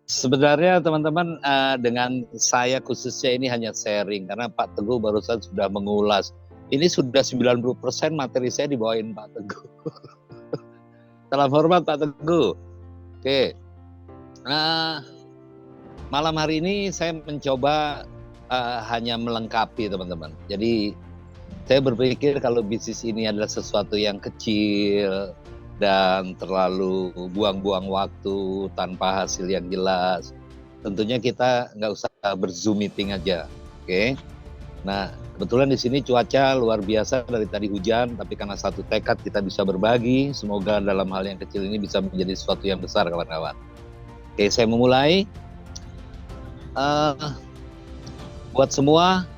Sebenarnya teman-teman, dengan saya khususnya ini hanya sharing karena Pak Teguh barusan sudah mengulas. Ini sudah 90% materi saya dibawain Pak Teguh. Salam hormat Pak Teguh. Oke, eee, malam hari ini saya mencoba, hanya melengkapi teman-teman. Jadi saya berpikir kalau bisnis ini adalah sesuatu yang kecil dan terlalu buang-buang waktu tanpa hasil yang jelas, tentunya kita nggak usah ber-Zoom meeting aja, oke. Nah, kebetulan di sini cuaca luar biasa dari tadi hujan, tapi karena satu tekad kita bisa berbagi, semoga dalam hal yang kecil ini bisa menjadi sesuatu yang besar kawan-kawan. Oke, saya memulai, eee, buat semua,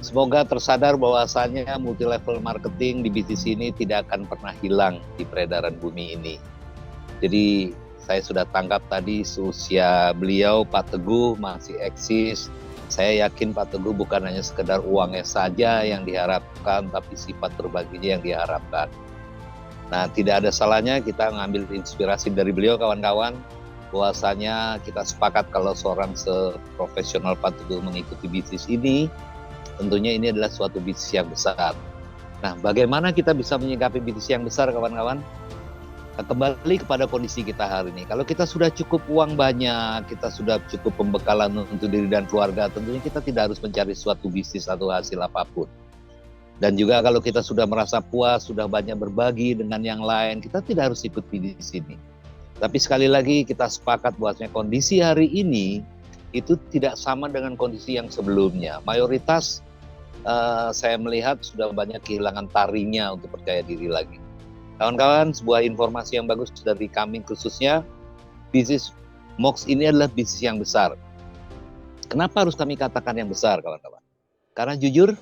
semoga tersadar bahwasanya multi level marketing di bisnis ini tidak akan pernah hilang di peredaran bumi ini. Jadi saya sudah tangkap tadi seusia beliau Pak Teguh masih eksis. Saya yakin Pak Teguh bukan hanya sekedar uangnya saja yang diharapkan, tapi sifat berbaginya yang diharapkan. Nah, tidak ada salahnya kita mengambil inspirasi dari beliau kawan-kawan, bahwasanya kita sepakat kalau seorang seprofesional Pak Teguh mengikuti bisnis ini, tentunya ini adalah suatu bisnis yang besar. Nah, bagaimana kita bisa menyikapi bisnis yang besar kawan-kawan? Nah, kembali kepada kondisi kita hari ini. Kalau kita sudah cukup uang banyak, kita sudah cukup pembekalan untuk diri dan keluarga, tentunya kita tidak harus mencari suatu bisnis atau hasil apapun. Dan juga kalau kita sudah merasa puas, sudah banyak berbagi dengan yang lain, kita tidak harus ikut di sini. Tapi sekali lagi kita sepakat bahwasanya kondisi hari ini itu tidak sama dengan kondisi yang sebelumnya. Mayoritas saya melihat sudah banyak kehilangan taringnya untuk percaya diri lagi. Kawan-kawan, sebuah informasi yang bagus dari kami khususnya, bisnis MOX ini adalah bisnis yang besar. Kenapa harus kami katakan yang besar, kawan-kawan? Karena jujur,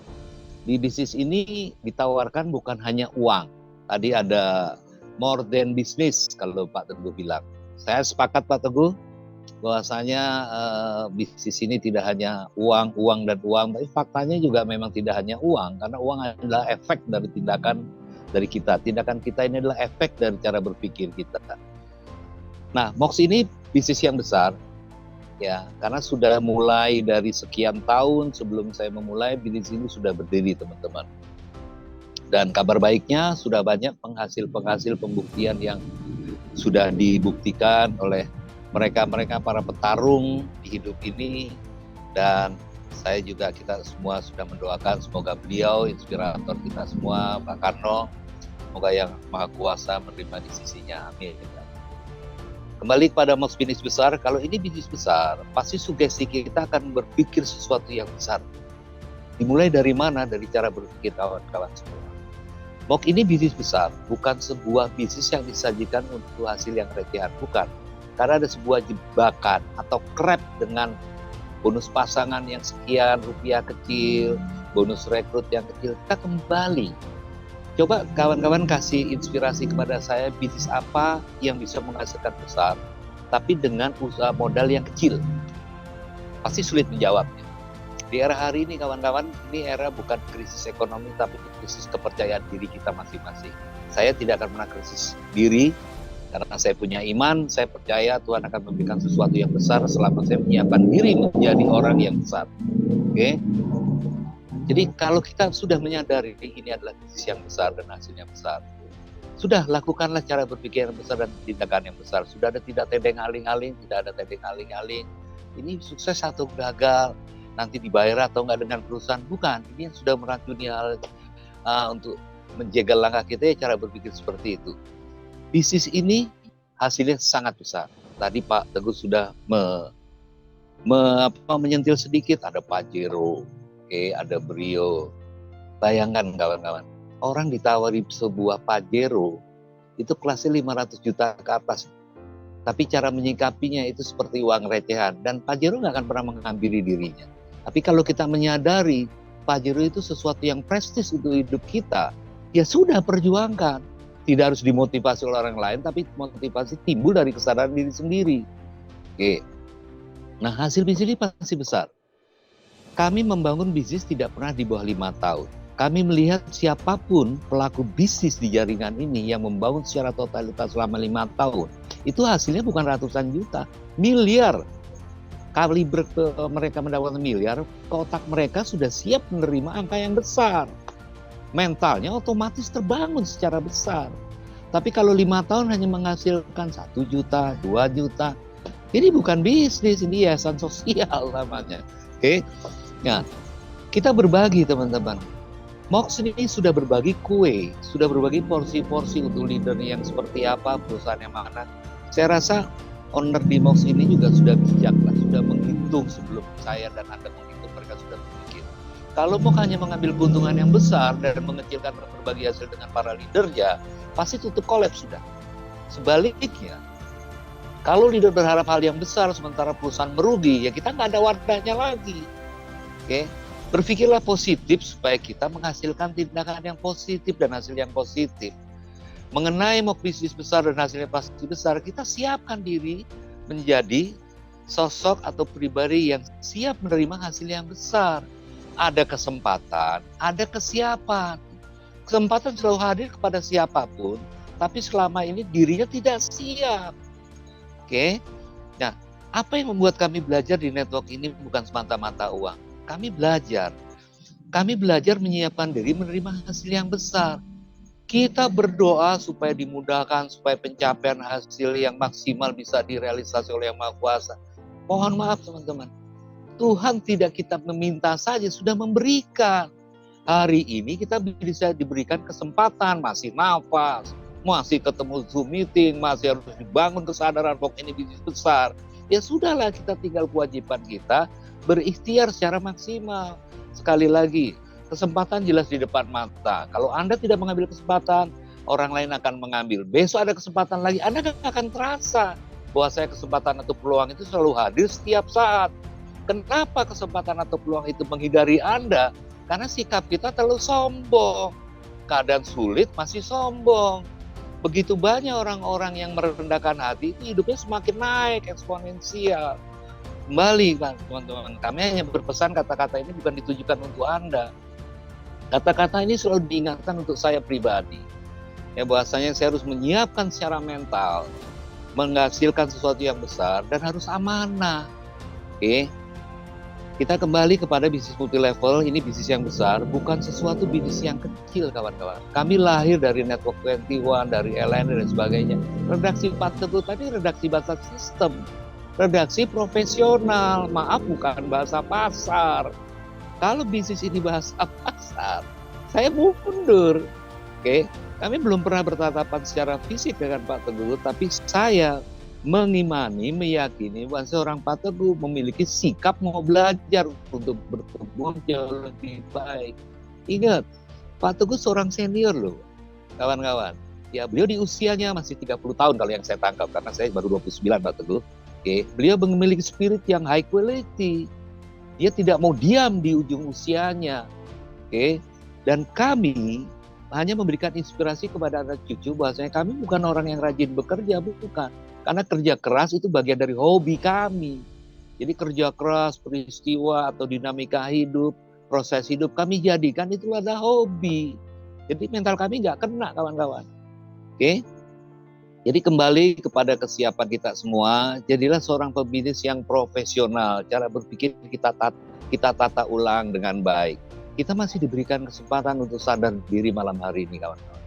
di bisnis ini ditawarkan bukan hanya uang. Tadi ada more than business kalau Pak Teguh bilang. Saya sepakat Pak Teguh, bahwasanya bisnis ini tidak hanya uang, uang dan uang, tapi faktanya juga memang tidak hanya uang, karena uang adalah efek dari tindakan dari kita. Tindakan kita ini adalah efek dari cara berpikir kita. Nah, MOX ini bisnis yang besar, ya, karena sudah mulai dari sekian tahun sebelum saya memulai bisnis ini sudah berdiri teman-teman. Dan kabar baiknya sudah banyak penghasil-penghasil pembuktian yang sudah dibuktikan oleh mereka-mereka para petarung di hidup ini, dan saya juga kita semua sudah mendoakan semoga beliau inspirator kita semua Pak Karno, semoga yang Maha Kuasa menerima di sisinya, amin. Kembali kepada MOX bisnis besar, kalau ini bisnis besar, pasti sugesti kita akan berpikir sesuatu yang besar. Dimulai dari mana? Dari cara berpikir kawan-kawan semua. MOX ini bisnis besar, bukan sebuah bisnis yang disajikan untuk hasil yang recehan, bukan. Karena ada sebuah jebakan atau trap dengan bonus pasangan yang sekian rupiah kecil, bonus rekrut yang kecil, kita kembali. Coba kawan-kawan kasih inspirasi kepada saya, bisnis apa yang bisa menghasilkan besar, tapi dengan usaha modal yang kecil. Pasti sulit menjawabnya. Di era hari ini kawan-kawan, ini era bukan krisis ekonomi, tapi krisis kepercayaan diri kita masing-masing. Saya tidak akan pernah krisis diri, karena saya punya iman, saya percaya Tuhan akan memberikan sesuatu yang besar selama saya menyiapkan diri menjadi orang yang besar. Oke? Jadi kalau kita sudah menyadari ini adalah bisnis yang besar dan hasilnya besar, sudah lakukanlah cara berpikir yang besar dan tindakan yang besar. Sudah ada tidak tendeng aling-aling, tidak ada tendeng aling-aling. Ini sukses atau gagal, nanti dibayar atau enggak dengan perusahaan, bukan. Ini yang sudah meracuni hal untuk menjegal langkah kita, ya cara berpikir seperti itu. Bisnis ini hasilnya sangat besar. Tadi Pak Teguh sudah menyentil sedikit, ada Pajero, ada Brio. Bayangkan kawan-kawan, orang ditawari sebuah Pajero, itu kelasnya 500 juta ke atas. Tapi cara menyikapinya itu seperti uang recehan, dan Pajero nggak akan pernah menghampiri dirinya. Tapi kalau kita menyadari Pajero itu sesuatu yang prestis untuk hidup kita, ya sudah perjuangkan. Tidak harus dimotivasi oleh orang lain, tapi motivasi timbul dari kesadaran diri sendiri. Oke. Nah, hasil bisnis ini pasti besar. Kami membangun bisnis tidak pernah di bawah 5 tahun. Kami melihat siapapun pelaku bisnis di jaringan ini yang membangun secara totalitas selama 5 tahun, itu hasilnya bukan ratusan juta, miliar. Kaliber mereka mendapatkan miliar, ke otak mereka sudah siap menerima angka yang besar. Mentalnya otomatis terbangun secara besar. Tapi kalau 5 tahun hanya menghasilkan 1 juta, 2 juta, ini bukan bisnis, ini yayasan sosial namanya. Oke, nah kita berbagi teman-teman. Mox ini sudah berbagi kue, sudah berbagi porsi-porsi untuk leader yang seperti apa, perusahaan yang mana. Saya rasa owner di Mox ini juga sudah bijak lah, sudah menghitung sebelum saya dan Anda menghitung, mereka sudah berpikir. Kalau Mox hanya mengambil keuntungan yang besar dan mengecilkan berbagi hasil dengan para leadernya, pasti tutup kolaps sudah. Sebaliknya, kalau leader berharap hal yang besar sementara perusahaan merugi, ya kita nggak ada wadahnya lagi. Oke? Berpikirlah positif supaya kita menghasilkan tindakan yang positif dan hasil yang positif. Mengenai mau bisnis besar dan hasilnya pasti besar, kita siapkan diri menjadi sosok atau pribadi yang siap menerima hasil yang besar. Ada kesempatan, ada kesiapan. Kesempatan selalu hadir kepada siapapun, tapi selama ini dirinya tidak siap. Oke? Nah, apa yang membuat kami belajar di network ini bukan semata-mata uang. Kami belajar menyiapkan diri menerima hasil yang besar. Kita berdoa supaya dimudahkan, supaya pencapaian hasil yang maksimal bisa direalisasi oleh Yang Maha Kuasa. Mohon maaf teman-teman, Tuhan tidak kita meminta saja, sudah memberikan. Hari ini kita bisa diberikan kesempatan, masih nafas, masih ketemu Zoom meeting, masih harus dibangun kesadaran bahwa ini bisnis besar. Ya sudahlah, kita tinggal kewajiban kita berikhtiar secara maksimal. Sekali lagi, kesempatan jelas di depan mata. Kalau Anda tidak mengambil kesempatan, orang lain akan mengambil. Besok ada kesempatan lagi, Anda akan terasa bahwa saya kesempatan atau peluang itu selalu hadir setiap saat. Kenapa kesempatan atau peluang itu menghindari Anda? Karena sikap kita terlalu sombong. Keadaan sulit masih sombong. Begitu banyak orang-orang yang merendahkan hati, itu hidupnya semakin naik, eksponensial. Kembali kan teman-teman, kami hanya berpesan kata-kata ini bukan ditujukan untuk Anda. Kata-kata ini selalu diingatkan untuk saya pribadi. Ya bahwasanya saya harus menyiapkan secara mental, menghasilkan sesuatu yang besar dan harus amanah. Oke. Kita kembali kepada bisnis multi level, ini bisnis yang besar, bukan sesuatu bisnis yang kecil kawan-kawan. Kami lahir dari Network 21, dari LN dan sebagainya. Redaksi Pak Teguh tadi redaksi bahasa sistem. Redaksi profesional, maaf bukan bahasa pasar. Kalau bisnis ini bahasa pasar, saya mundur. Oke, kami belum pernah bertatapan secara fisik dengan Pak Teguh, tapi saya mengimani, meyakini bahwa seorang Pak Teguh memiliki sikap mau belajar untuk bertumbuh jauh lebih baik. Ingat, Pak Teguh seorang senior loh, kawan-kawan. Ya, beliau di usianya masih 30 tahun kalau yang saya tangkap, karena saya baru 29 Pak Teguh. Oke, beliau memiliki spirit yang high quality. Dia tidak mau diam di ujung usianya. Oke, dan kami hanya memberikan inspirasi kepada anak cucu bahwasanya kami bukan orang yang rajin bekerja, bukan. Karena kerja keras itu bagian dari hobi kami. Jadi kerja keras, peristiwa atau dinamika hidup, proses hidup kami jadikan itu adalah hobi. Jadi mental kami nggak kena kawan-kawan. Oke. Jadi kembali kepada kesiapan kita semua, jadilah seorang pebisnis yang profesional. Cara berpikir kita tata ulang dengan baik. Kita masih diberikan kesempatan untuk sadar diri malam hari ini kawan-kawan.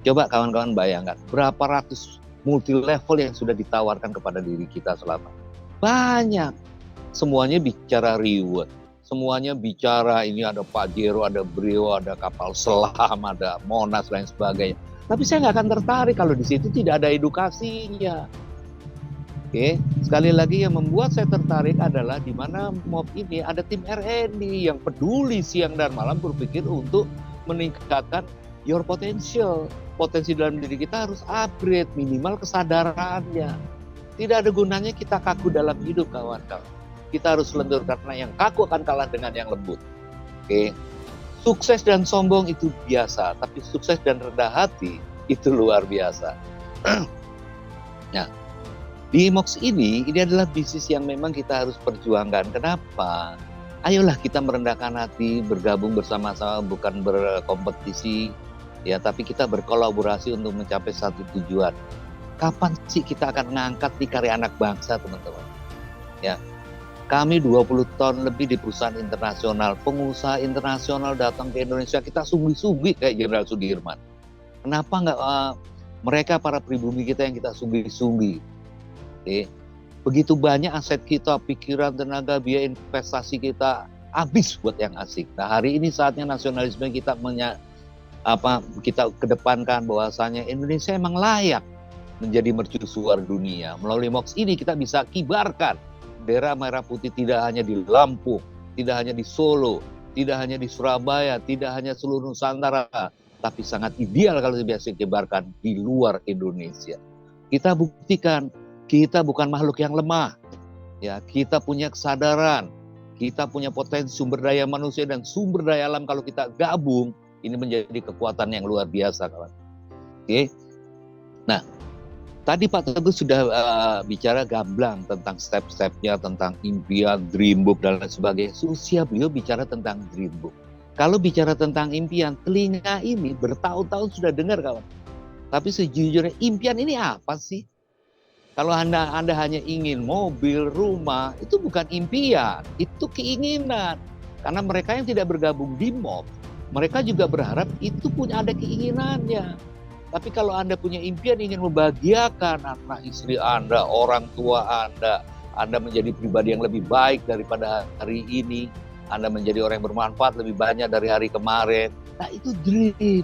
Coba kawan-kawan bayangkan, berapa ratus multi level yang sudah ditawarkan kepada diri kita selama. Banyak. Semuanya bicara reward. Semuanya bicara ini ada Pajero, ada Brio, ada kapal selam, ada Monas, dan sebagainya. Tapi saya nggak akan tertarik kalau di situ tidak ada edukasinya. Oke, sekali lagi yang membuat saya tertarik adalah di mana MOB ini ada tim R&D yang peduli siang dan malam berpikir untuk meningkatkan your potential. Potensi dalam diri kita harus upgrade, minimal kesadarannya. Tidak ada gunanya kita kaku dalam hidup kawan-kawan. Kita harus lentur karena yang kaku akan kalah dengan yang lembut. Oke. Sukses dan sombong itu biasa, tapi sukses dan rendah hati itu luar biasa. Nah, di Mox ini adalah bisnis yang memang kita harus perjuangkan. Kenapa? Ayolah kita merendahkan hati, bergabung bersama-sama, bukan berkompetisi, ya, tapi kita berkolaborasi untuk mencapai satu tujuan. Kapan sih kita akan mengangkat di karya anak bangsa, teman-teman? Ya, kami 20 tahun lebih di perusahaan internasional, pengusaha internasional datang ke Indonesia, kita sungguh-sungguh kayak Jenderal Sudirman. Kenapa nggak mereka para pribumi kita yang kita sungguh-sungguh? Okay. Begitu banyak aset kita, pikiran, tenaga, biaya investasi kita habis buat yang asing. Nah, hari ini saatnya nasionalisme kita kita kedepankan bahwasanya Indonesia emang layak menjadi mercusuar dunia. Melalui MOX ini kita bisa kibarkan bendera merah putih tidak hanya di Lampung, tidak hanya di Solo, tidak hanya di Surabaya, tidak hanya seluruh Nusantara, tapi sangat ideal kalau biasa kibarkan di luar Indonesia. Kita buktikan kita bukan makhluk yang lemah, ya, kita punya kesadaran, kita punya potensi sumber daya manusia dan sumber daya alam. Kalau kita gabung, ini menjadi kekuatan yang luar biasa, kawan. Oke, nah tadi Pak Teguh sudah bicara gamblang tentang step-stepnya, tentang impian, dream book dan lain sebagainya. Usia beliau bicara tentang dream book. Kalau bicara tentang impian, telinga ini bertahun-tahun sudah dengar, kawan. Tapi sejujurnya impian ini apa sih? Kalau Anda hanya ingin mobil, rumah, itu bukan impian, itu keinginan. Karena mereka yang tidak bergabung di MOX, mereka juga berharap itu pun ada keinginannya. Tapi kalau Anda punya impian ingin membahagiakan anak istri Anda, orang tua Anda menjadi pribadi yang lebih baik daripada hari ini, Anda menjadi orang yang bermanfaat lebih banyak dari hari kemarin, nah itu dream.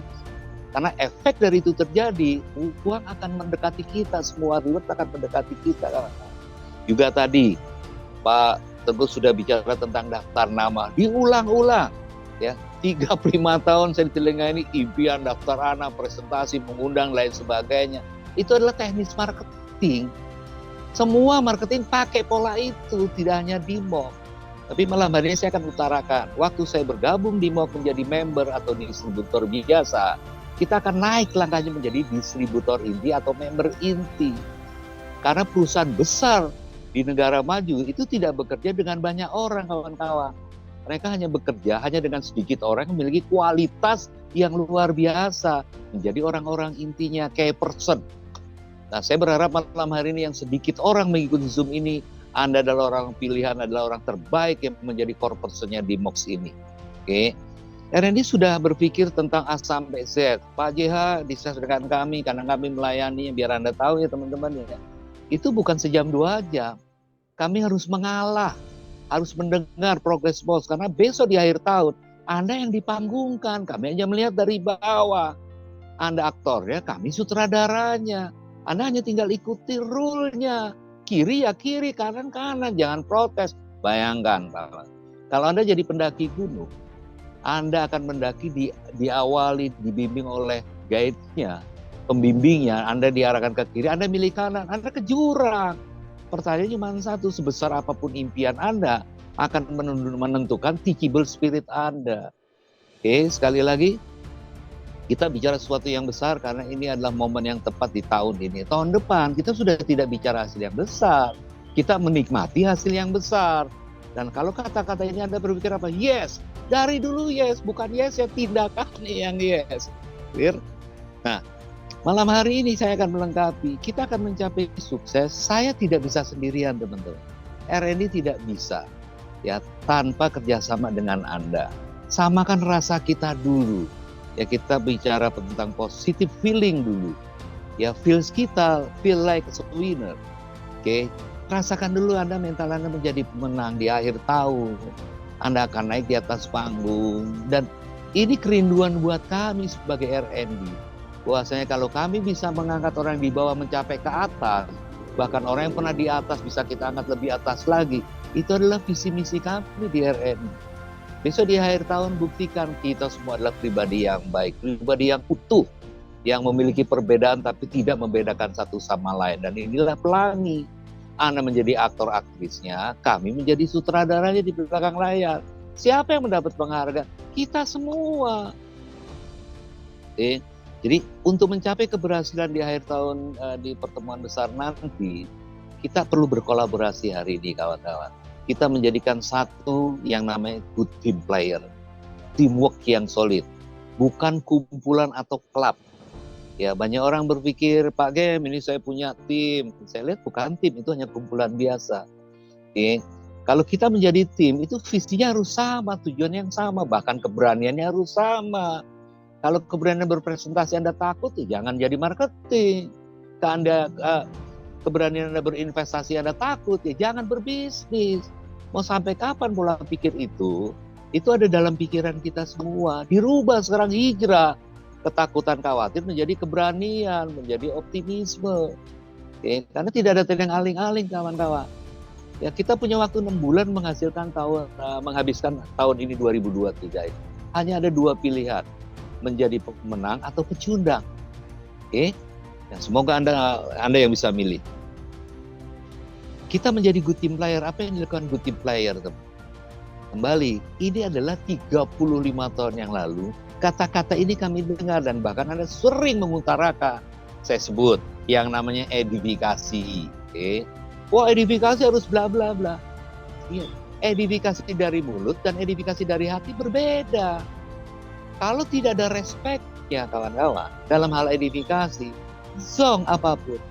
Karena efek dari itu terjadi, uang akan mendekati kita, semua reward akan mendekati kita. Juga tadi Pak Teguh sudah bicara tentang daftar nama, diulang-ulang, ya. 35 tahun saya di telinga ini, impian, daftar anak, presentasi, mengundang, lain sebagainya. Itu adalah teknis marketing. Semua marketing pakai pola itu, tidak hanya di MOX. Tapi malam hari ini saya akan utarakan, waktu saya bergabung di MOX menjadi member atau distributor biasa, kita akan naik langkahnya menjadi distributor inti atau member inti. Karena perusahaan besar di negara maju itu tidak bekerja dengan banyak orang, kawan-kawan. Mereka hanya bekerja hanya dengan sedikit orang yang memiliki kualitas yang luar biasa. Menjadi orang-orang intinya, kayak person. Nah, saya berharap malam hari ini yang sedikit orang mengikuti Zoom ini, Anda adalah orang pilihan, adalah orang terbaik yang menjadi core person-nya di MOX ini. Oke. RND sudah berpikir tentang A sampai Z. Pak JH diskus dengan kami karena kami melayani, biar Anda tahu ya teman-teman ya. Itu bukan sejam 2 jam. Kami harus mengalah, harus mendengar progres MOX karena besok di akhir tahun Anda yang dipanggungkan, kami hanya melihat dari bawah. Anda aktornya, kami sutradaranya. Anda hanya tinggal ikuti rule-nya. Kiri ya kiri, kanan kanan, jangan protes. Bayangkan Pak, kalau Anda jadi pendaki gunung, Anda akan mendaki diawali, dibimbing oleh guide-nya, pembimbingnya, Anda diarahkan ke kiri, Anda milih kanan, Anda ke jurang. Pertanyaannya cuma satu, sebesar apapun impian Anda, akan menentukan teachable spirit Anda. Oke, sekali lagi, kita bicara sesuatu yang besar karena ini adalah momen yang tepat di tahun ini. Tahun depan, kita sudah tidak bicara hasil yang besar. Kita menikmati hasil yang besar. Dan kalau kata-kata ini Anda berpikir apa? Yes, dari dulu yes, bukan yes ya tindakan yang yes. Clear? Nah, malam hari ini saya akan melengkapi. Kita akan mencapai sukses. Saya tidak bisa sendirian, teman-teman. RND tidak bisa ya tanpa kerjasama dengan Anda. Samakan rasa kita dulu. Ya, kita bicara tentang positive feeling dulu. Ya, feels kita feel like a winner. Oke, rasakan dulu Anda mental Anda menjadi pemenang di akhir tahun. Anda akan naik di atas panggung. Dan ini kerinduan buat kami sebagai RND. Bahwasanya kalau kami bisa mengangkat orang di bawah mencapai ke atas, bahkan orang yang pernah di atas bisa kita angkat lebih atas lagi. Itu adalah visi misi kami di RND. Besok di akhir tahun buktikan kita semua adalah pribadi yang baik, pribadi yang utuh, yang memiliki perbedaan tapi tidak membedakan satu sama lain. Dan inilah pelangi. Anda menjadi aktor aktrisnya, kami menjadi sutradaranya di belakang layar. Siapa yang mendapat penghargaan? Kita semua. Jadi untuk mencapai keberhasilan di akhir tahun di pertemuan besar nanti, kita perlu berkolaborasi hari ini, kawan-kawan. kita menjadikan satu yang namanya good team player, teamwork yang solid, bukan kumpulan atau klub. Ya, banyak orang berpikir, Pak Gem, ini saya punya tim. Saya lihat bukan tim, itu hanya kumpulan biasa. Oke. Kalau kita menjadi tim, itu visinya harus sama, tujuan yang sama, bahkan keberaniannya harus sama. Kalau keberanian berpresentasi Anda takut, ya jangan jadi marketing. Kalau Anda keberanian Anda berinvestasi Anda takut, ya jangan berbisnis. Mau sampai kapan pola pikir itu ada dalam pikiran kita semua. Dirubah sekarang, hijrah. Ketakutan, khawatir menjadi keberanian, menjadi optimisme. Oke, karena tidak ada yang aling-aling, kawan-kawan. Ya, kita punya waktu 6 bulan menghabiskan tahun ini 2023. Hanya ada 2 pilihan, menjadi pemenang atau pecundang. Oke, ya, semoga Anda yang bisa milih. Kita menjadi good team player. Apa yang dilakukan good team player, teman? Kembali, ini adalah 35 tahun yang lalu. Kata-kata ini kami dengar dan bahkan Anda sering mengutarakan. Saya sebut yang namanya edifikasi. Oke. Wah, edifikasi harus bla bla bla. Iya. Edifikasi dari mulut dan edifikasi dari hati berbeda. Kalau tidak ada respect ya kawan-kawan dalam hal edifikasi, zong apapun.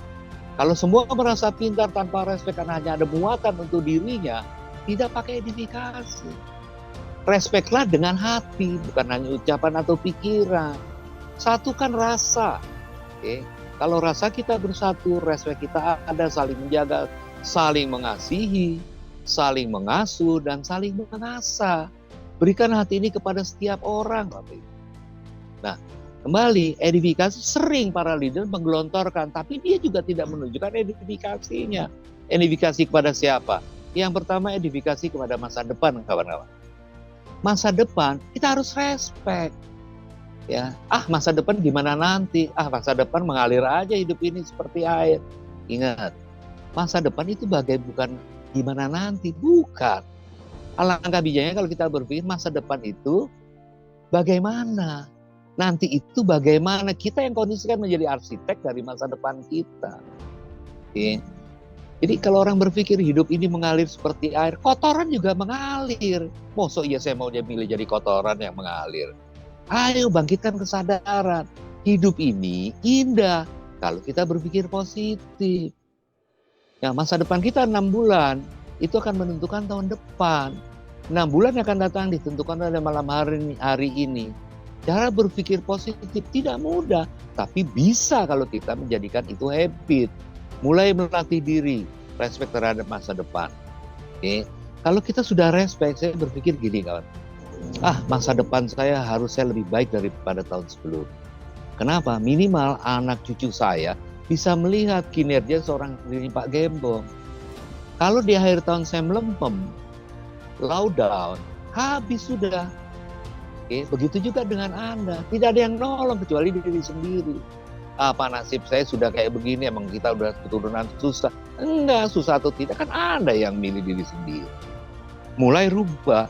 Kalau semua merasa pintar tanpa respect karena hanya ada muatan untuk dirinya, tidak pakai edifikasi. Respeklah dengan hati, bukan hanya ucapan atau pikiran. Satukan rasa. Oke. Kalau rasa kita bersatu, respek kita ada, saling menjaga, saling mengasihi, saling mengasuh, dan saling mengasah. Berikan hati ini kepada setiap orang. Nah, kembali, edifikasi sering para leader menggelontorkan, tapi dia juga tidak menunjukkan edifikasinya. Edifikasi kepada siapa? Yang pertama, edifikasi kepada masa depan, kawan-kawan. Masa depan kita harus respect. Ya, masa depan gimana nanti? Masa depan mengalir aja hidup ini seperti air. Ingat, masa depan itu bukan gimana nanti, bukan. Alangkah bijaknya kalau kita berpikir masa depan itu bagaimana? Nanti itu bagaimana? Kita yang kondisikan menjadi arsitek dari masa depan kita. Oke. Jadi kalau orang berpikir hidup ini mengalir seperti air, kotoran juga mengalir. Mosok iya saya mau milih jadi kotoran yang mengalir. Ayo bangkitkan kesadaran. Hidup ini indah kalau kita berpikir positif. Ya, masa depan kita 6 bulan, itu akan menentukan tahun depan. 6 bulan yang akan datang ditentukan oleh malam hari ini. Cara berpikir positif tidak mudah, tapi bisa kalau kita menjadikan itu habit. Mulai melatih diri, respect terhadap masa depan. Oke. Kalau kita sudah respect, saya berpikir gini kawan. Masa depan saya harusnya lebih baik daripada tahun sebelum. Kenapa? Minimal anak cucu saya bisa melihat kinerja seorang diri Pak Gembong. Kalau di akhir tahun saya melempem, low down, habis sudah. Oke, begitu juga dengan Anda. Tidak ada yang nolong kecuali diri sendiri. Apa nasib saya sudah kayak begini, emang kita udah keturunan susah. Enggak, susah atau tidak, kan Anda yang milih diri sendiri. Mulai rubah,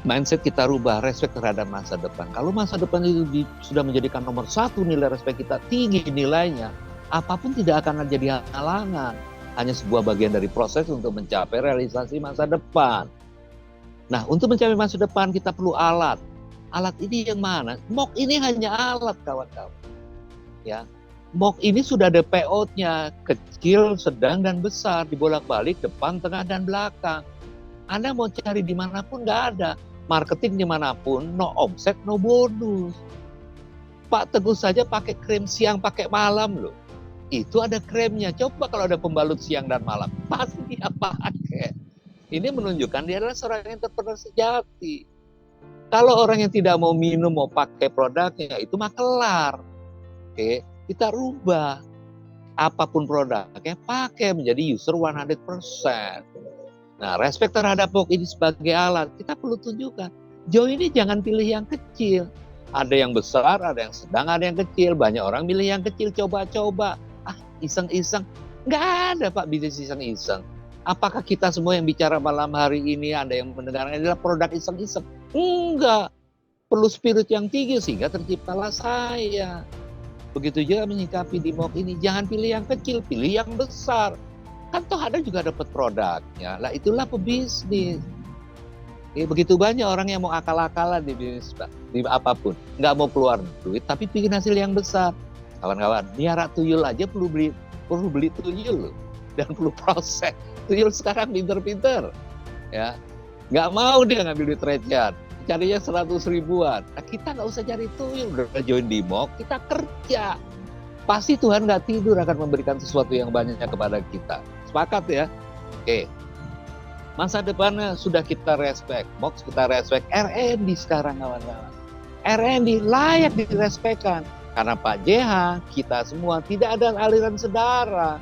mindset kita rubah, respect terhadap masa depan. Kalau masa depan itu sudah menjadikan nomor 1 nilai respect kita tinggi nilainya, apapun tidak akan jadi halangan. Hanya sebuah bagian dari proses untuk mencapai realisasi masa depan. Nah, untuk mencapai masa depan kita perlu alat. Alat ini yang mana? MOOC ini hanya alat, kawan-kawan. Ya, MOOC ini sudah ada payout-nya, kecil, sedang, dan besar, dibolak-balik depan, tengah, dan belakang. Anda mau cari dimanapun nggak ada, marketing dimanapun, no omset, no bonus. Pak Teguh saja pakai krim siang, pakai malam loh. Itu ada kremnya. Coba kalau ada pembalut siang dan malam, pasti dia pakai. Ini menunjukkan dia adalah seorang entrepreneur sejati. Kalau orang yang tidak mau minum, mau pakai produknya, itu mah kelar. Oke, kita rubah. Apapun produknya, pakai menjadi user 100%. Nah, respect terhadap MOOC ini sebagai alat, kita perlu tunjukkan. Jauh ini jangan pilih yang kecil. Ada yang besar, ada yang sedang, ada yang kecil. Banyak orang milih yang kecil, coba-coba. Iseng-iseng. Nggak ada Pak bisnis iseng-iseng. Apakah kita semua yang bicara malam hari ini, ada yang mendengarkan adalah produk iseng-iseng? Enggak. Perlu spirit yang tinggi sehingga terciptalah saya. Begitu juga menyikapi di MOOC ini. Jangan pilih yang kecil, pilih yang besar. Kan toh Anda juga dapat produknya. Lah itulah pebisnis. Begitu banyak orang yang mau akal-akalan di bisnis, di apapun. Nggak mau keluar duit, tapi bikin hasil yang besar. Kawan-kawan, miara tuyul aja perlu beli tuyul. Dan perlu proses. Tuyul sekarang pinter-pinter. Ya, nggak mau dia ngambil duit recehan. Carinya 100 ribuan. Nah, kita nggak usah cari tuyul. Udah join di MOK, kita kerja. Pasti Tuhan nggak tidur akan memberikan sesuatu yang banyak kepada kita. Sepakat ya? Oke. Masa depannya sudah kita respect. MOK kita respect. R&D sekarang kawan-kawan. R&D layak direspekkan. Karena Pak JH, kita semua tidak ada aliran sedara.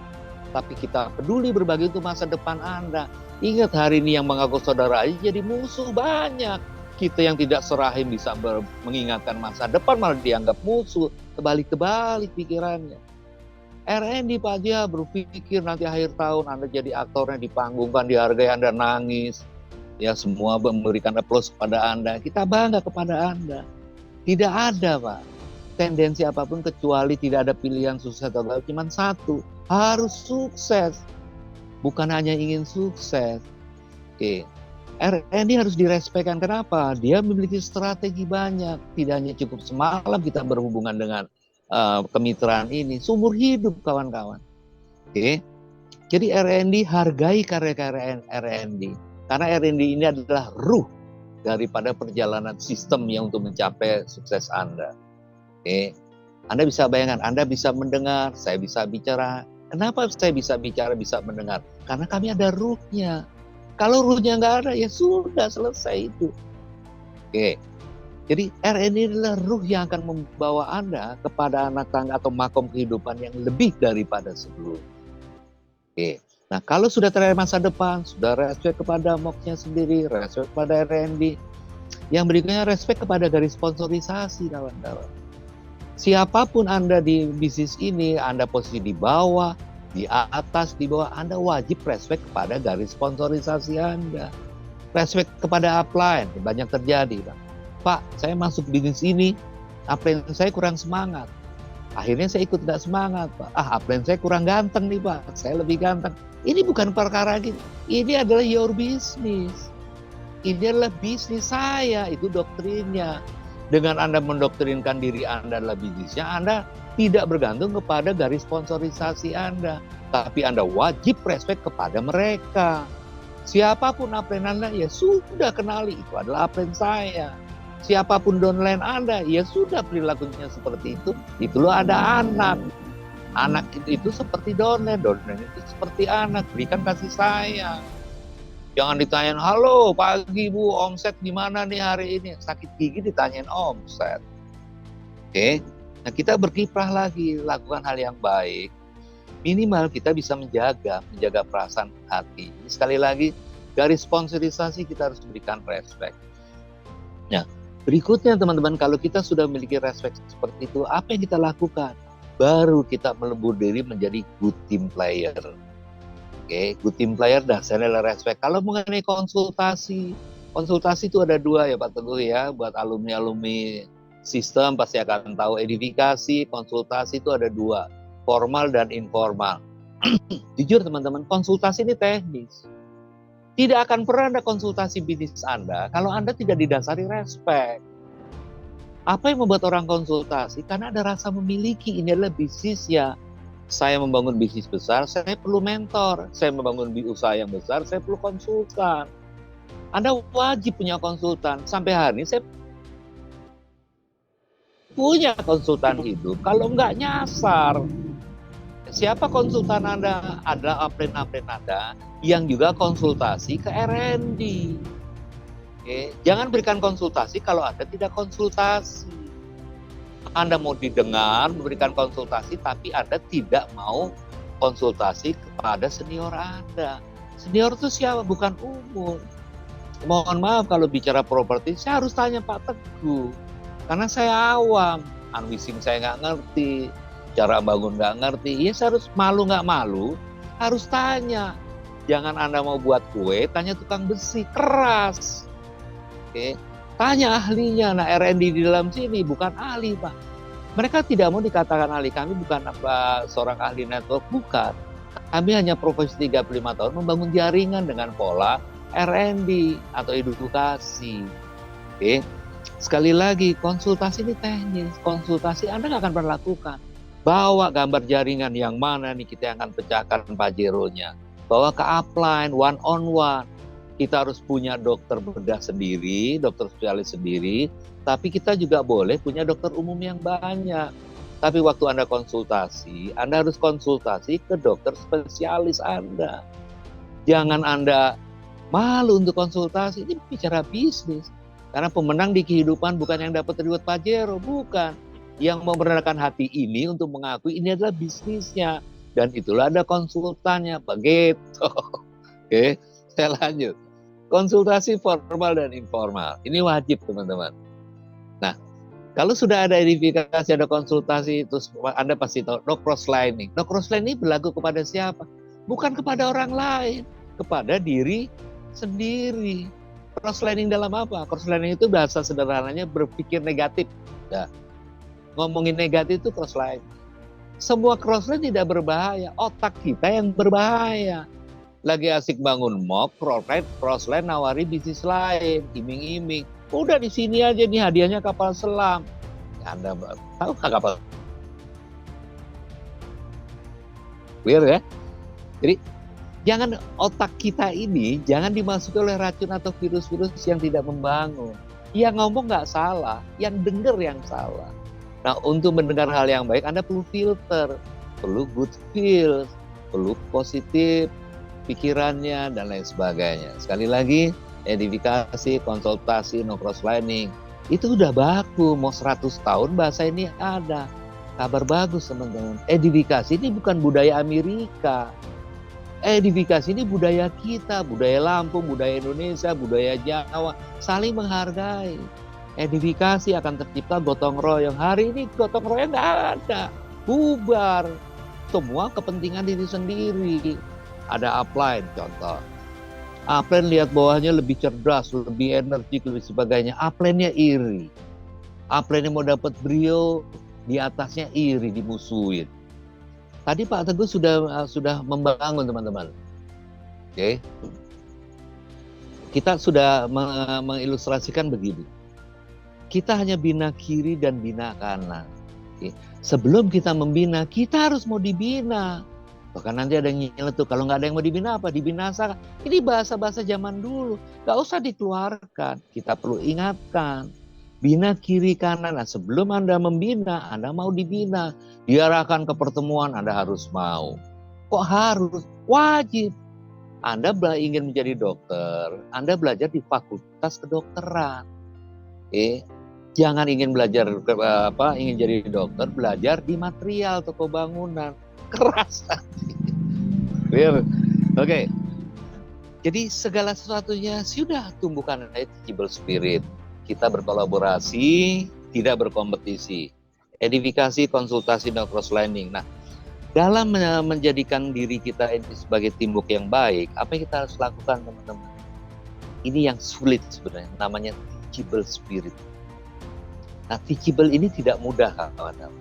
Tapi kita peduli berbagi untuk masa depan Anda. Ingat hari ini yang mengaku saudara aja jadi musuh banyak. Kita yang tidak serahim bisa mengingatkan masa depan malah dianggap musuh. Kebalik-kebalik pikirannya. R&D Pak JH berpikir nanti akhir tahun Anda jadi aktornya dipanggungkan, dihargai, Anda nangis. Ya semua memberikan aplaus kepada Anda. Kita bangga kepada Anda. Tidak ada Pak tendensi apapun kecuali tidak ada pilihan sukses atau gagal. Cuma satu, harus sukses. Bukan hanya ingin sukses. Oke. R&D harus direspekkan. Kenapa? Dia memiliki strategi banyak. Tidak hanya cukup semalam kita berhubungan dengan kemitraan ini, seumur hidup kawan-kawan. Oke. Jadi R&D hargai karya-karya R&D. Karena R&D ini adalah ruh daripada perjalanan sistem yang untuk mencapai sukses Anda. Oke. Anda bisa bayangkan, Anda bisa mendengar, saya bisa bicara. Kenapa saya bisa bicara, bisa mendengar? Karena kami ada ruhnya. Kalau ruhnya nggak ada, ya sudah selesai itu. Oke. Jadi R&D adalah ruh yang akan membawa Anda kepada anak tangga atau makom kehidupan yang lebih daripada sebelumnya. Oke. Nah kalau sudah terhadap masa depan, sudah respect kepada MOK-nya sendiri, respect kepada R&D. Yang berikutnya respect kepada garis sponsorisasi kawan-kawan. Siapapun Anda di bisnis ini, Anda posisi di bawah, di atas, di bawah, Anda wajib respect kepada garis sponsorisasi Anda. Respect kepada upline, banyak terjadi Pak. Pak, saya masuk bisnis ini, upline saya kurang semangat. Akhirnya saya ikut tidak semangat, Pak. Upline saya kurang ganteng nih, Pak. Saya lebih ganteng. Ini bukan perkara gitu. Ini adalah your business. Ini adalah bisnis saya, itu doktrinnya. Dengan Anda mendoktrinkan diri Anda adalah bisnisnya, Anda tidak bergantung kepada garis sponsorisasi Anda. Tapi Anda wajib respect kepada mereka. Siapapun upline Anda, ya sudah kenali, itu adalah upline saya. Siapapun downline Anda, ya sudah perilakunya seperti itu. Itu loh ada anak. Anak itu seperti downline itu seperti anak. Berikan kasih sayang. Jangan ditanyain, halo pagi Bu, omset gimana nih hari ini? Sakit gigi ditanyain omset. Oke, nah kita berkiprah lagi, lakukan hal yang baik. Minimal kita bisa menjaga perasaan hati. Sekali lagi, garis sponsorisasi kita harus berikan respect. Nah, berikutnya teman-teman, kalau kita sudah memiliki respect seperti itu, apa yang kita lakukan? Baru kita melebur diri menjadi good team player. Oke, good team player dasarnya adalah respect. Kalau mengenai konsultasi itu ada dua ya Pak Teguh ya, buat alumni-alumni sistem pasti akan tahu, edifikasi, konsultasi itu ada dua, formal dan informal. Jujur teman-teman, konsultasi ini teknis. Tidak akan pernah ada konsultasi bisnis Anda kalau Anda tidak didasari respect. Apa yang membuat orang konsultasi? Karena ada rasa memiliki, ini adalah bisnis ya. Saya membangun bisnis besar, saya perlu mentor. Saya membangun usaha yang besar, saya perlu konsultan. Anda wajib punya konsultan. Sampai hari ini saya punya konsultan hidup. Kalau enggak nyasar. Siapa konsultan Anda? Adalah upline-upline Anda yang juga konsultasi ke R&D. Oke. Jangan berikan konsultasi kalau Anda tidak konsultasi. Anda mau didengar, memberikan konsultasi, tapi Anda tidak mau konsultasi kepada senior Anda. Senior itu siapa? Bukan umum. Mohon maaf kalau bicara properti, saya harus tanya Pak Teguh. Karena saya awam, unwising saya nggak ngerti, cara bangun nggak ngerti. Ya saya harus malu nggak malu, harus tanya. Jangan Anda mau buat kue, tanya tukang besi, keras. Oke. Tanya ahlinya. Nah R&D di dalam sini bukan ahli Pak. Mereka tidak mau dikatakan ahli. Kami bukan seorang ahli network, bukan. Kami hanya profesi 35 tahun membangun jaringan dengan pola R&D atau edukasi. Oke. Sekali lagi, konsultasi ini teknis. Konsultasi Anda nggak akan pernah lakukan. Bawa gambar jaringan yang mana nih kita akan pecahkan Pajero-nya. Bawa ke upline, one on one. Kita harus punya dokter bedah sendiri, dokter spesialis sendiri, tapi kita juga boleh punya dokter umum yang banyak. Tapi waktu Anda konsultasi, Anda harus konsultasi ke dokter spesialis Anda. Jangan Anda malu untuk konsultasi, ini bicara bisnis. Karena pemenang di kehidupan bukan yang dapat reward Pajero, bukan. Yang membenarkan hati ini untuk mengakui ini adalah bisnisnya. Dan itulah ada konsultannya, begitu. Oke, saya lanjut. Konsultasi formal dan informal, ini wajib teman-teman. Nah, kalau sudah ada identifikasi, ada konsultasi, terus Anda pasti tahu no cross-lining. No cross-lining ini berlaku kepada siapa? Bukan kepada orang lain, kepada diri sendiri. Cross-lining dalam apa? Cross-lining itu bahasa sederhananya berpikir negatif. Ya. Ngomongin negatif itu cross-lining. Semua cross-lining tidak berbahaya, otak kita yang berbahaya. Lagi asik bangun mock, crossline nawari bisnis lain, iming-iming. Udah di sini aja nih hadiahnya kapal selam. Anda tahu nggak kapal? Clear ya? Jadi jangan otak kita ini jangan dimasuki oleh racun atau virus-virus yang tidak membangun. Yang ngomong nggak salah, yang dengar yang salah. Nah, untuk mendengar hal yang baik, Anda perlu filter, perlu good feels, perlu positif pikirannya, dan lain sebagainya. Sekali lagi, edifikasi, konsultasi, no cross-lining, itu udah baku, mau 100 tahun bahasa ini ada. Kabar bagus teman-teman, edifikasi ini bukan budaya Amerika. Edifikasi ini budaya kita, budaya Lampung, budaya Indonesia, budaya Jawa, saling menghargai. Edifikasi akan tercipta gotong royong. Hari ini gotong royong nggak ada, bubar. Semua kepentingan diri sendiri. Ada upline contoh. Upline lihat bawahnya lebih cerdas, lebih energik, lebih sebagainya. Upline-nya iri. Upline-nya mau dapat brio, di atasnya iri, dimusuhin. Tadi Pak Teguh sudah membangun teman-teman. Oke. Kita sudah mengilustrasikan begini. Kita hanya bina kiri dan bina kanan. Oke. Sebelum kita membina, kita harus mau dibina. Bahkan nanti ada yang nyeletuk, kalau nggak ada yang mau dibina apa? Dibinasakan. Ini bahasa-bahasa zaman dulu. Nggak usah dikeluarkan. Kita perlu ingatkan. Bina kiri kanan. Nah, sebelum Anda membina, Anda mau dibina. Diarahkan ke pertemuan, Anda harus mau. Kok harus? Wajib. Anda ingin menjadi dokter, Anda belajar di fakultas kedokteran. Jangan ingin belajar ingin jadi dokter, belajar di material toko bangunan. Keras. Oke. Jadi segala sesuatunya sudah tumbuhkan teachable spirit. Kita berkolaborasi, tidak berkompetisi. Edifikasi, konsultasi, dan cross-lining. Nah, dalam menjadikan diri kita ini sebagai teamwork yang baik, apa yang kita harus lakukan teman-teman? Ini yang sulit sebenarnya, namanya teachable spirit. Nah, teachable ini tidak mudah kawan-kawan.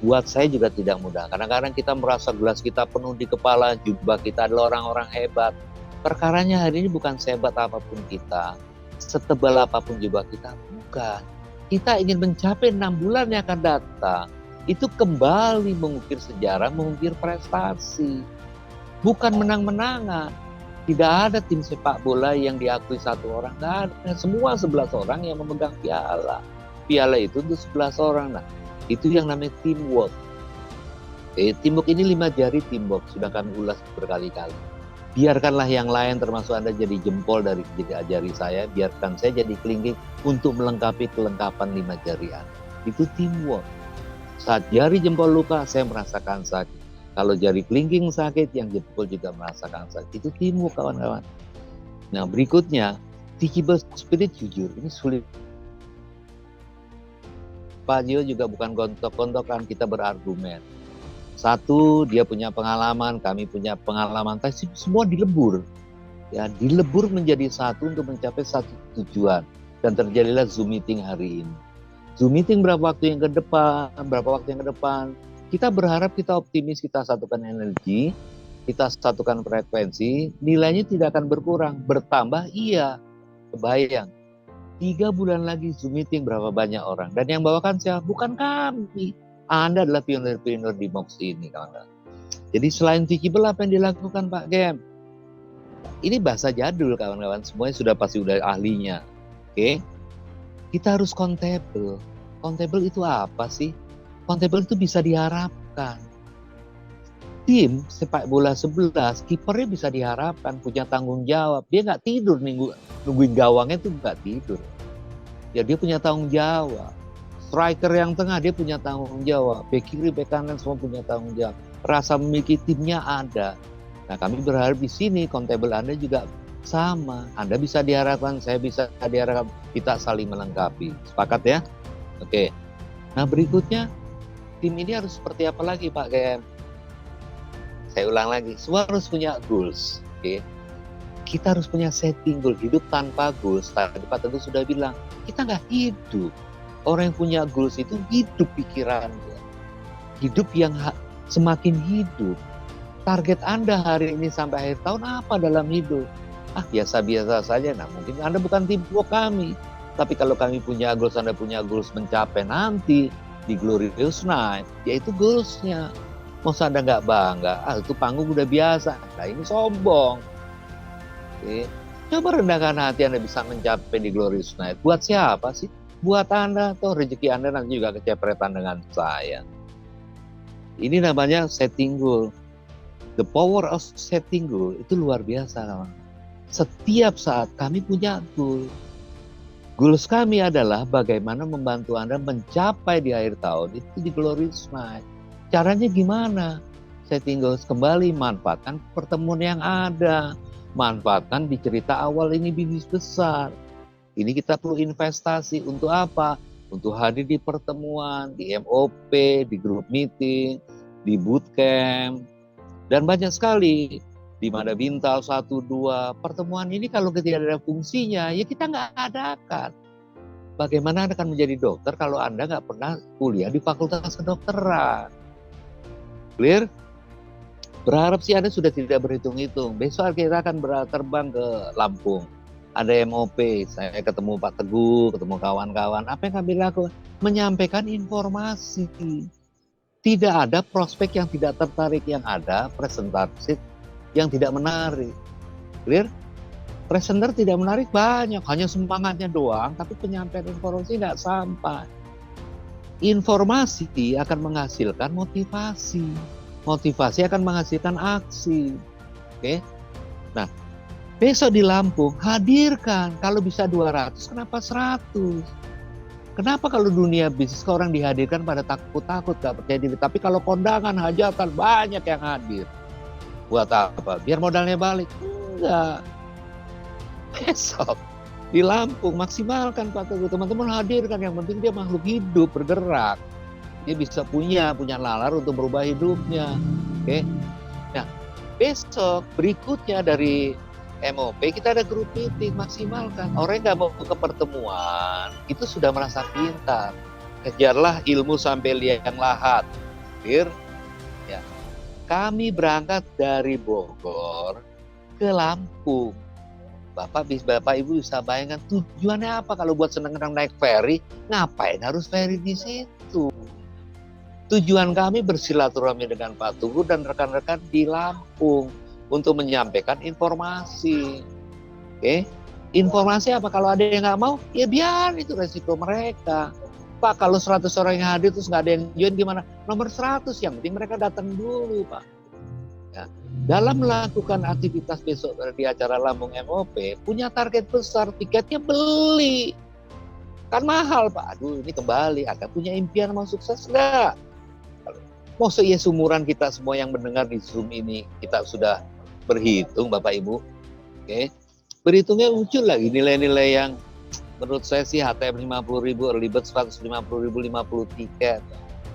Buat saya juga tidak mudah. Kadang-kadang kita merasa gelas kita penuh di kepala, jubah kita adalah orang-orang hebat. Perkaranya hari ini bukan sehebat apapun kita, setebal apapun jubah kita, bukan. Kita ingin mencapai 6 bulan yang akan datang, itu kembali mengukir sejarah, mengukir prestasi. Bukan menang-menangan. Tidak ada tim sepak bola yang diakui satu orang, tidak ada. Semua 11 orang yang memegang piala. Piala itu untuk 11 orang. Nah, itu yang namanya teamwork. Teamwork ini 5 jari teamwork, sudah kami ulas berkali-kali. Biarkanlah yang lain termasuk Anda jadi jempol dari jari saya, biarkan saya jadi kelingking untuk melengkapi kelengkapan 5 jari Anda. Itu teamwork. Saat jari jempol luka, saya merasakan sakit. Kalau jari kelingking sakit, yang jempol juga merasakan sakit. Itu teamwork kawan-kawan. Nah, berikutnya, teachable spirit jujur. Ini sulit. Pak Gio juga bukan gontok-gontokan, kita berargumen. Satu, dia punya pengalaman, kami punya pengalaman, tapi semua dilebur. Ya, dilebur menjadi satu untuk mencapai satu tujuan. Dan terjadilah Zoom meeting hari ini. Zoom meeting berapa waktu yang ke depan, Kita berharap, kita optimis, kita satukan energi. kita satukan frekuensi, nilainya tidak akan berkurang. Bertambah, iya. Kebayang. 3 bulan lagi Zoom meeting berapa banyak orang. Dan yang bawakan siapa? Bukan kami. Anda adalah pionir-pionir di MOX ini, kawan-kawan. Jadi selain visible, apa yang dilakukan Pak Gem? Ini bahasa jadul, kawan-kawan. Semuanya sudah pasti udah ahlinya. Oke? Kita harus countable. Countable itu apa sih? Countable itu bisa diharapkan. Tim sepak bola 11, kipernya bisa diharapkan punya tanggung jawab. Dia nggak tidur nungguin gawangnya itu nggak tidur. Ya dia punya tanggung jawab. Striker yang tengah dia punya tanggung jawab. Bek kiri, bek kanan semua punya tanggung jawab. Rasa memiliki timnya ada. Nah kami berharap di sini countable Anda juga sama. Anda bisa diharapkan, saya bisa diharapkan. Kita saling melengkapi. Sepakat ya? Oke. Nah berikutnya tim ini harus seperti apa lagi Pak GM? Saya ulang lagi, semua harus punya goals. Okay? Kita harus punya setting goal. Hidup tanpa goals, tadi Pak Teguh sudah bilang, kita nggak hidup. Orang yang punya goals itu hidup pikirannya. Hidup yang semakin hidup. Target Anda hari ini sampai akhir tahun apa dalam hidup? Biasa-biasa saja. Nah mungkin Anda bukan tipe kami. Tapi kalau kami punya goals, Anda punya goals mencapai nanti di Glorious Night, yaitu goalsnya. Masa Anda nggak bangga? Itu panggung udah biasa. Nah ini sombong. Oke. Coba rendahkan hati Anda bisa mencapai di Glorious Night. Buat siapa sih? Buat Anda atau rezeki Anda nanti juga kecepretan dengan saya. Ini namanya setting goal. The power of setting goal itu luar biasa, kawan. Setiap saat kami punya goal. Goals kami adalah bagaimana membantu Anda mencapai di akhir tahun itu di Glorious Night. Caranya gimana? Setting goals kembali, manfaatkan pertemuan yang ada. Manfaatkan di cerita awal ini bisnis besar. Ini kita perlu investasi untuk apa? Untuk hadir di pertemuan, di MOP, di group meeting, di bootcamp. Dan banyak sekali. Di mana Bintal 1, 2. Pertemuan ini kalau tidak ada fungsinya, ya kita nggak adakan. Bagaimana Anda akan menjadi dokter kalau Anda nggak pernah kuliah di fakultas kedokteran? Clear? Berharap sih Anda sudah tidak berhitung-hitung. Besok kita akan terbang ke Lampung. Ada MOP, saya ketemu Pak Teguh, ketemu kawan-kawan. Apa yang kami lakukan? Menyampaikan informasi. Tidak ada prospek yang tidak tertarik, yang ada presentasi yang tidak menarik. Clear? Presenter tidak menarik banyak, hanya semangatnya doang, tapi penyampaian informasi tidak sampai. Informasi akan menghasilkan motivasi. Motivasi akan menghasilkan aksi. Oke. Nah, besok di Lampung hadirkan, kalau bisa 200, kenapa 100? Kenapa kalau dunia bisnis orang dihadirkan pada takut-takut, gak percaya diri. Tapi kalau kondangan, hajatan, banyak yang hadir. Buat apa? Biar modalnya balik? Enggak. Besok di Lampung maksimalkan Pak Teguh. Teman-teman hadirkan, yang penting dia makhluk hidup, bergerak. Dia bisa punya nalar untuk merubah hidupnya. Oke. Nah, besok berikutnya dari MOP kita ada group meeting, maksimalkan. Orang yang nggak mau ke pertemuan itu sudah merasa pintar. Kejarlah ilmu sampai liang lahat. Clear? Ya. Kami berangkat dari Bogor ke Lampung. Bapak Ibu bisa bayangkan tujuannya apa kalau buat senang-senang naik ferry? Ngapain harus ferry di situ? Tujuan kami bersilaturahmi dengan Pak Teguh dan rekan-rekan di Lampung untuk menyampaikan informasi. Oke? Informasi apa? Kalau ada yang nggak mau, ya biar itu resiko mereka. Pak, kalau 100 orang yang hadir terus nggak ada yang join gimana? Nomor 100, yang penting mereka datang dulu, Pak. Ya. Dalam melakukan aktivitas besok di acara Lampung MOP, punya target besar, tiketnya beli. Kan mahal, Pak. Aduh, ini kembali. Anda punya impian mau sukses nggak? Maksud ya sumuran kita semua yang mendengar di Zoom ini, kita sudah berhitung, Bapak Ibu. Oke. Berhitungnya muncul lagi nilai-nilai yang menurut saya sih HTM 50.000, early bird 150.000, 50 tiket.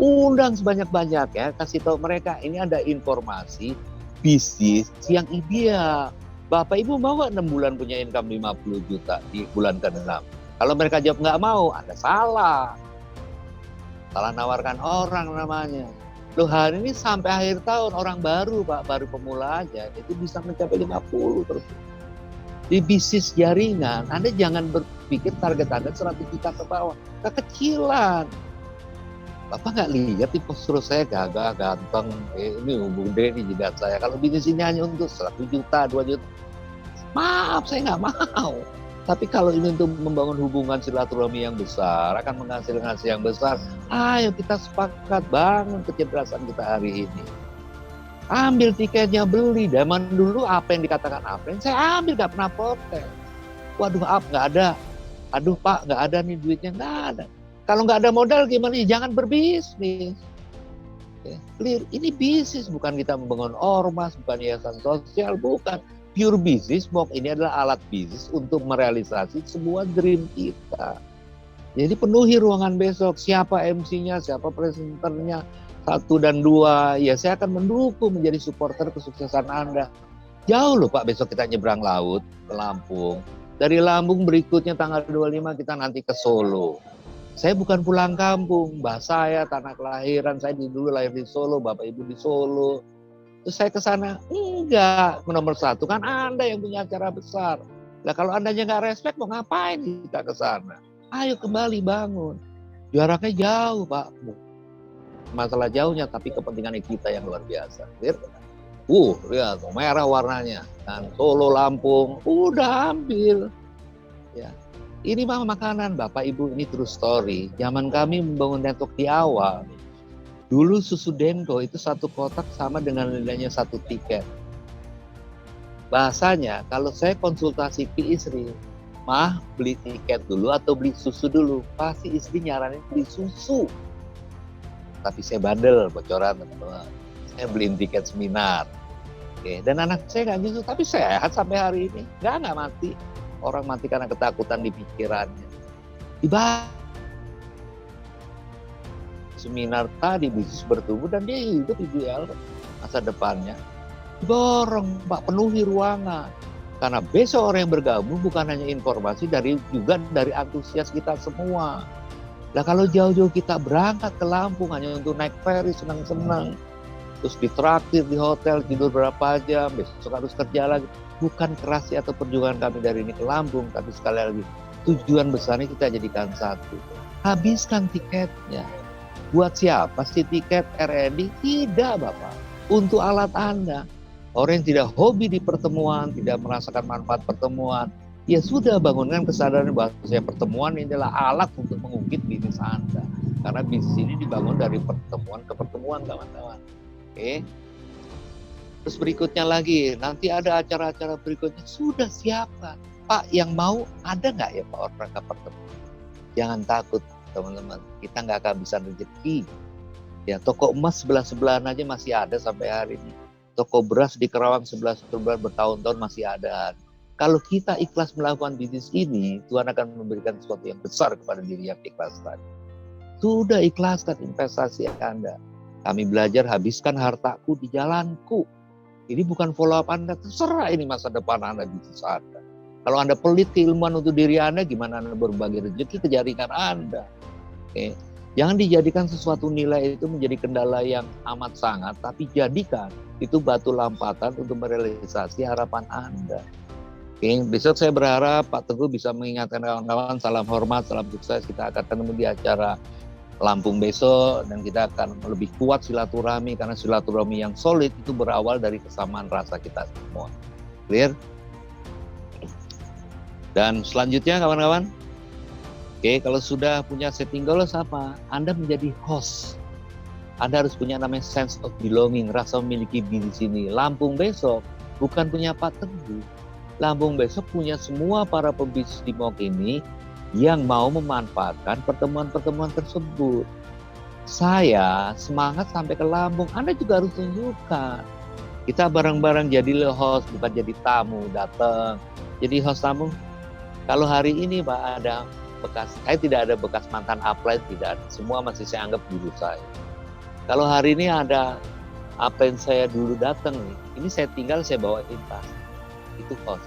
Undang sebanyak-banyak ya, kasih tahu mereka ini ada informasi bisnis yang ideal. Bapak Ibu mau nggak 6 bulan punya income 50 juta di bulan ke-6? Kalau mereka jawab nggak mau, Anda salah. Salah nawarkan orang namanya. Loh hari ini sampai akhir tahun orang baru Pak, baru pemula aja itu bisa mencapai 50 terus. Di bisnis jaringan, Anda jangan berpikir target Anda 100 juta ke bawah. Kekecilan. Bapak nggak lihat di postur saya gagah, ganteng. Ini Bung Denny jidat saya. Kalau bisnis ini hanya untuk 1 juta, 2 juta. Maaf, saya nggak mau. Tapi kalau ini untuk membangun hubungan silaturahmi yang besar, akan menghasilkan hasil yang besar, ayo kita sepakat bangun kecerdasan kita hari ini. Ambil tiketnya, beli. Zaman dulu apa yang dikatakan apa yang saya ambil, nggak pernah protes. Waduh, nggak ada. Aduh Pak, nggak ada nih duitnya, nggak ada. Kalau nggak ada modal gimana? Jangan berbisnis. Clear. Ini bisnis, bukan kita membangun ormas, bukan yayasan sosial, bukan. Pure bisnis, ini adalah alat bisnis untuk merealisasi sebuah dream kita. Jadi penuhi ruangan besok, siapa MC-nya, siapa presenternya, 1 dan 2, ya saya akan mendukung menjadi supporter kesuksesan Anda. Jauh loh Pak, besok kita nyebrang laut ke Lampung. Dari Lampung berikutnya tanggal 25 kita nanti ke Solo. Saya bukan pulang kampung, bahasa saya, tanah kelahiran, saya dulu lahir di Solo, bapak ibu di Solo. Terus saya ke sana, enggak, nomor 1 kan Anda yang punya acara besar. Nah kalau Andanya nggak respect, mau ngapain kita ke sana? Ayo kembali bangun. Jaraknya jauh Pak. Masalah jauhnya, tapi kepentingan kita yang luar biasa. Lihat merah warnanya. Dan Solo, Lampung, udah ambil. Ya. Ini mah makanan, Bapak Ibu, ini true story. Zaman kami membangun network di awal, dulu susu Denko itu 1 kotak sama dengan nilainya 1 tiket. Bahasanya, kalau saya konsultasi ke istri, mah beli tiket dulu atau beli susu dulu? Pasti istri nyaranin beli susu. Tapi saya bandel, bocoran teman-teman. Saya beliin tiket seminar. Oke. Dan anak saya nggak nyusu, tapi sehat sampai hari ini. Nggak mati. Orang mati karena ketakutan di pikirannya. Seminar tadi bisnis bertumbuh dan dia hidup ideal masa depannya. Dorong Pak, penuhi ruangan. Karena besok orang yang bergabung bukan hanya informasi, juga dari antusias kita semua. Nah kalau jauh-jauh kita berangkat ke Lampung hanya untuk naik ferry senang-senang, terus ditraktir di hotel, tidur berapa jam, besok harus kerja lagi. Bukan kerasi atau perjuangan kami dari ini ke Lampung, tapi sekali lagi tujuan besarnya kita jadikan satu. Habiskan tiketnya. Buat siapa sih tiket R&D? Tidak Bapak. Untuk alat Anda. Orang yang tidak hobi di pertemuan, tidak merasakan manfaat pertemuan, ya sudah bangunkan kesadaran bahwa pertemuan ini adalah alat untuk mengungkit bisnis Anda. Karena bisnis ini dibangun dari pertemuan ke pertemuan, kawan-kawan. Oke. Terus berikutnya lagi, nanti ada acara-acara berikutnya. Sudah siapa? Pak, yang mau ada nggak ya Pak orang ke pertemuan? Jangan takut teman-teman, kita nggak akan bisa rezeki. Ya, toko emas sebelah-sebelahan aja masih ada sampai hari ini. Toko beras di Kerawang sebelah-sebelahan bertahun-tahun masih ada. Kalau kita ikhlas melakukan bisnis ini, Tuhan akan memberikan sesuatu yang besar kepada diri yang ikhlas tadi. Sudah ikhlaskan investasi Anda. Kami belajar habiskan hartaku di jalanku. Ini bukan follow up Anda, terserah ini masa depan Anda, bisnis Anda. Kalau Anda pelit keilmuan untuk diri Anda, gimana Anda berbagi rezeki ke jaringan Anda? Oke. Jangan dijadikan sesuatu nilai itu menjadi kendala yang amat sangat, tapi jadikan itu batu lompatan untuk merealisasi harapan Anda. Oke, besok saya berharap Pak Teguh bisa mengingatkan kawan-kawan, salam hormat, salam sukses. Kita akan ketemu di acara Lampung besok dan kita akan lebih kuat silaturahmi, karena silaturahmi yang solid itu berawal dari kesamaan rasa kita semua. Clear? Dan selanjutnya kawan-kawan, oke, kalau sudah punya setting goals apa? Anda menjadi host. Anda harus punya namanya sense of belonging, rasa memiliki di sini. Lampung besok bukan punya Pak Teguh. Lampung besok punya semua para pembisnis di MOK ini yang mau memanfaatkan pertemuan-pertemuan tersebut. Saya semangat sampai ke Lampung. Anda juga harus tunjukkan. Kita bareng-bareng jadi host, bukan jadi tamu datang. Jadi host tamu. Kalau hari ini Pak ada bekas, saya tidak ada bekas mantan upline, tidak ada. Semua masih saya anggap guru saya. Kalau hari ini ada upline saya dulu datang nih, ini saya tinggal saya bawain tas. Itu host.